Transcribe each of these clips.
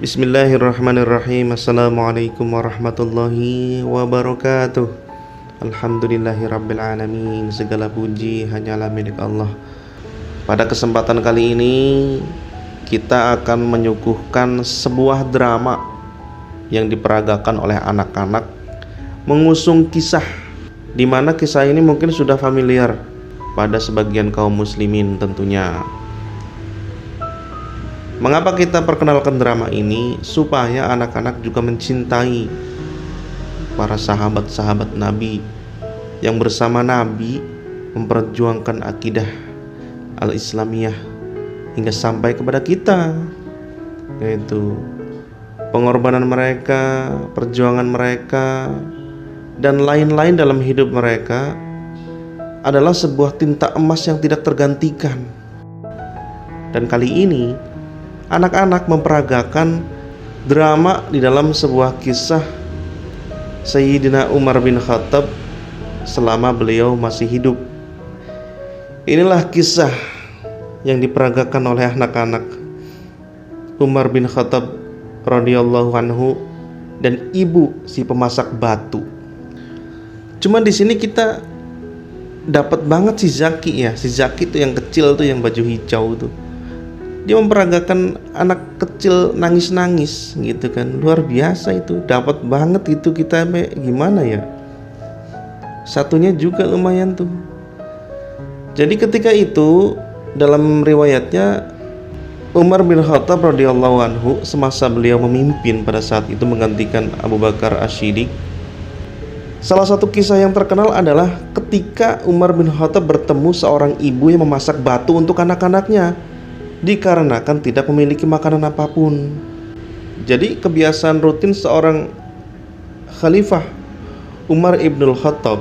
Bismillahirrahmanirrahim. Assalamualaikum warahmatullahi wabarakatuh. Alhamdulillahirabbil alamin. Segala puji hanyalah milik Allah. Pada kesempatan kali ini kita akan menyuguhkan sebuah drama yang diperagakan oleh anak-anak, mengusung kisah di mana kisah ini mungkin sudah familiar pada sebagian kaum muslimin tentunya. Mengapa kita perkenalkan drama ini? Supaya anak-anak juga mencintai para sahabat-sahabat Nabi yang bersama Nabi memperjuangkan akidah al-Islamiyah hingga sampai kepada kita, yaitu pengorbanan mereka, perjuangan mereka, dan lain-lain dalam hidup mereka adalah sebuah tinta emas yang tidak tergantikan. Dan kali ini anak-anak memperagakan drama di dalam sebuah kisah Sayyidina Umar bin Khattab selama beliau masih hidup. Inilah kisah yang diperagakan oleh anak-anak Umar bin Khattab radhiyallahu anhu dan ibu si pemasak batu. Cuma di sini kita dapat banget si Zaki ya. Si Zaki itu yang kecil tuh, yang baju hijau tuh. Dia memperagakan anak kecil nangis-nangis gitu kan. Luar biasa itu. Dapat banget itu kita gimana ya. Satunya juga lumayan tuh. Jadi ketika itu dalam riwayatnya Umar bin Khattab radhiyallahu anhu semasa beliau memimpin pada saat itu menggantikan Abu Bakar Asy-Syiddiq. Salah satu kisah yang terkenal adalah ketika Umar bin Khattab bertemu seorang ibu yang memasak batu untuk anak-anaknya dikarenakan tidak memiliki makanan apapun. Jadi kebiasaan rutin seorang khalifah Umar ibnul Khattab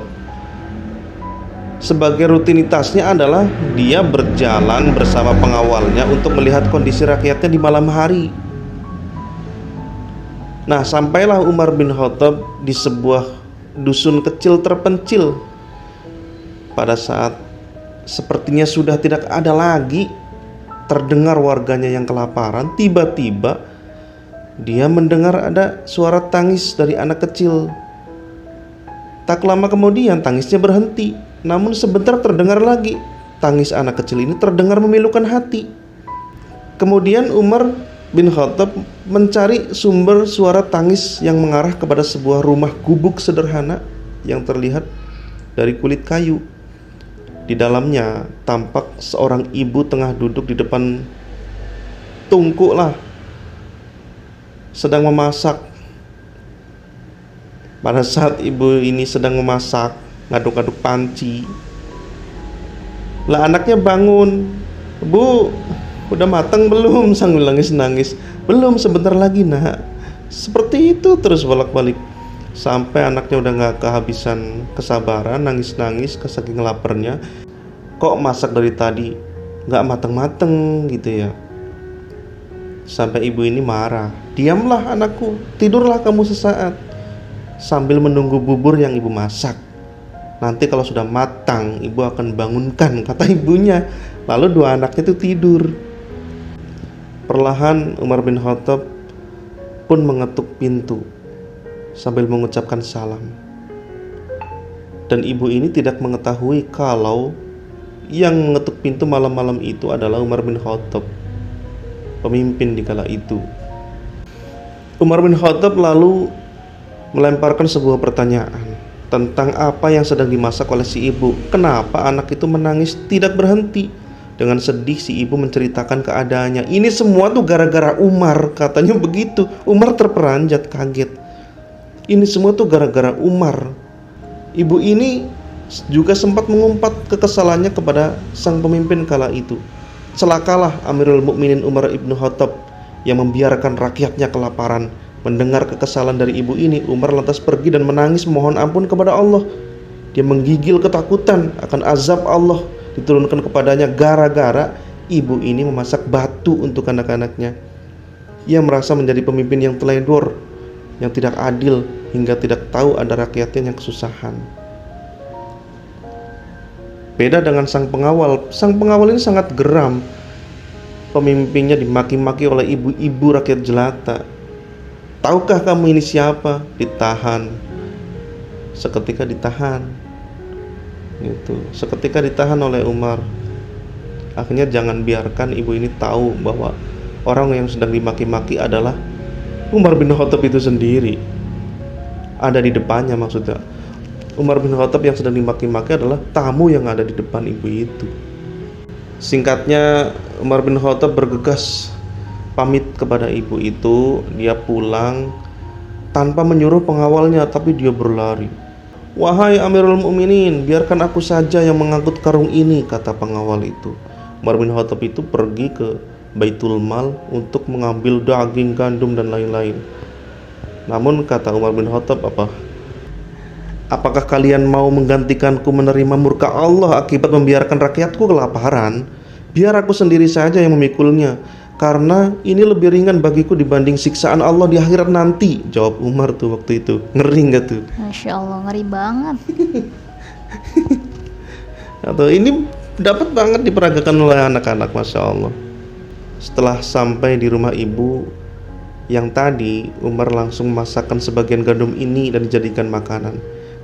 sebagai rutinitasnya adalah dia berjalan bersama pengawalnya untuk melihat kondisi rakyatnya di malam hari. Nah, sampailah Umar bin Khattab di sebuah dusun kecil terpencil. Pada saat sepertinya sudah tidak ada lagi terdengar warganya yang kelaparan, tiba-tiba dia mendengar ada suara tangis dari anak kecil. Tak lama kemudian tangisnya berhenti, namun sebentar terdengar lagi. Tangis anak kecil ini terdengar memilukan hati. Kemudian Umar bin Khattab mencari sumber suara tangis yang mengarah kepada sebuah rumah gubuk sederhana yang terlihat dari kulit kayu. Di dalamnya tampak seorang ibu tengah duduk di depan tungku lah, sedang memasak. Pada saat ibu ini sedang memasak, ngaduk-ngaduk panci, lah anaknya bangun. "Bu, udah matang belum?" sambil nangis-nangis. "Belum, sebentar lagi nak." Seperti itu terus bolak-balik sampai anaknya udah gak kehabisan kesabaran, nangis-nangis saking laparnya. "Kok masak dari tadi gak mateng-mateng gitu ya?" Sampai ibu ini marah. "Diamlah anakku, tidurlah kamu sesaat sambil menunggu bubur yang ibu masak. Nanti kalau sudah matang ibu akan bangunkan," kata ibunya. Lalu dua anaknya itu tidur. Perlahan Umar bin Khattab pun mengetuk pintu sambil mengucapkan salam. Dan ibu ini tidak mengetahui kalau yang mengetuk pintu malam-malam itu adalah Umar bin Khattab, pemimpin di kala itu. Umar bin Khattab lalu melemparkan sebuah pertanyaan tentang apa yang sedang dimasak oleh si ibu. Kenapa anak itu menangis tidak berhenti? Dengan sedih si ibu menceritakan keadaannya. "Ini semua tuh gara-gara Umar," katanya begitu. Umar terperanjat kaget. "Ini semua tuh gara-gara Umar." Ibu ini juga sempat mengumpat kekesalannya kepada sang pemimpin kala itu. Celakalah Amirul Mukminin Umar ibnu Khattab yang membiarkan rakyatnya kelaparan. Mendengar kekesalan dari ibu ini, Umar lantas pergi dan menangis memohon ampun kepada Allah. Dia menggigil ketakutan akan azab Allah diturunkan kepadanya gara-gara ibu ini memasak batu untuk anak-anaknya. Ia merasa menjadi pemimpin yang teledor, yang tidak adil, hingga tidak tahu ada rakyatnya yang kesusahan. Beda dengan sang pengawal. Sang pengawal ini sangat geram. pemimpinnya dimaki-maki oleh ibu-ibu rakyat jelata. Tahukah kamu ini siapa? Ditahan. Seketika ditahan. Gitu. Seketika ditahan oleh Umar. Akhirnya jangan biarkan ibu ini tahu bahwa orang yang sedang dimaki-maki adalah Umar bin Khattab itu sendiri. Ada di depannya maksudnya. Umar bin Khattab yang sedang dimaki-maki adalah tamu yang ada di depan ibu itu. Singkatnya, Umar bin Khattab bergegas pamit kepada ibu itu. Dia pulang tanpa menyuruh pengawalnya, tapi dia berlari. "Wahai Amirul Mukminin, biarkan aku saja yang mengangkut karung ini," kata pengawal itu. Umar bin Khattab itu pergi ke Baitul Mal untuk mengambil daging, gandum, dan lain-lain. Namun kata Umar bin Khattab, apakah kalian mau menggantikanku menerima murka Allah akibat membiarkan rakyatku kelaparan? Biar aku sendiri saja yang memikulnya, karena ini lebih ringan bagiku dibanding siksaan Allah di akhirat nanti. Jawab Umar tuh waktu itu. Ngeri gak tuh? Masya Allah, ngeri banget. Atau ini dapat banget diperagakan oleh anak-anak, Masya Allah. Setelah sampai di rumah ibu yang tadi, Umar langsung masakkan sebagian gandum ini dan dijadikan makanan.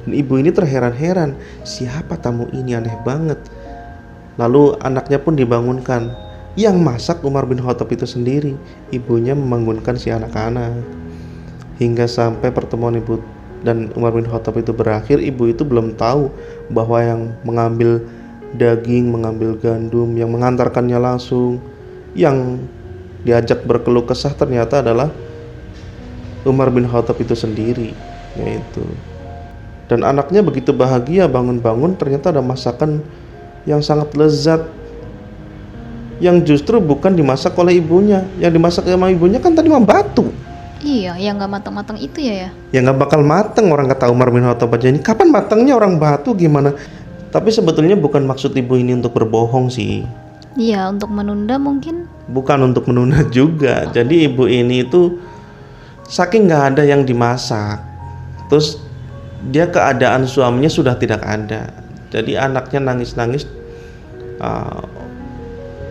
Dan ibu ini terheran-heran, siapa tamu ini, aneh banget. Lalu anaknya pun dibangunkan. Yang masak Umar bin Khattab itu sendiri. Ibunya membangunkan si anak-anak. Hingga sampai pertemuan ibu dan Umar bin Khattab itu berakhir, ibu itu belum tahu bahwa yang mengambil daging, mengambil gandum, yang mengantarkannya langsung, yang diajak berkeluh kesah ternyata adalah Umar bin Khattab itu sendiri, yaitu. Dan anaknya begitu bahagia bangun-bangun ternyata ada masakan yang sangat lezat, yang justru bukan dimasak oleh ibunya. Yang dimasak sama ibunya kan tadi mah batu. Iya, yang gak matang-matang itu ya. Ya gak bakal mateng, orang kata Umar bin Khattab aja, ini kapan matangnya orang batu gimana. Tapi sebetulnya bukan maksud ibu ini untuk berbohong sih. Iya, untuk menunda mungkin. Bukan untuk menunda juga. Jadi ibu ini itu saking gak ada yang dimasak, terus dia keadaan suaminya sudah tidak ada. Jadi anaknya nangis-nangis.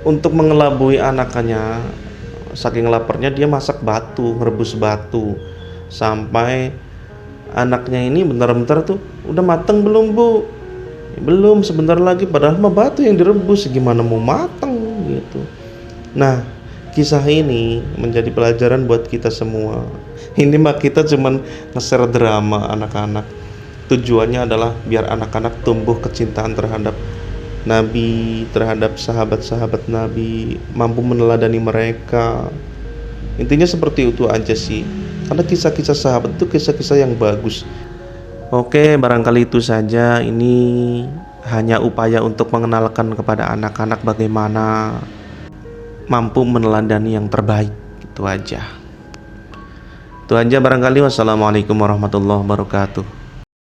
Untuk mengelabui anaknya, saking laparnya dia masak batu, merebus batu. Sampai anaknya ini bentar-bentar tuh, udah mateng belum bu? Belum, sebentar lagi, padahal mah batu yang direbus, gimana mau mateng gitu. Nah, kisah ini menjadi pelajaran buat kita semua. Ini mah kita cuman nge-share drama anak-anak. Tujuannya adalah biar anak-anak tumbuh kecintaan terhadap Nabi, terhadap sahabat-sahabat Nabi, mampu meneladani mereka. Intinya seperti itu aja sih. Karena kisah-kisah sahabat itu kisah-kisah yang bagus. Oke, barangkali itu saja. Ini hanya upaya untuk mengenalkan kepada anak-anak bagaimana mampu meneladani yang terbaik. Itu aja barangkali. Wassalamualaikum warahmatullahi wabarakatuh.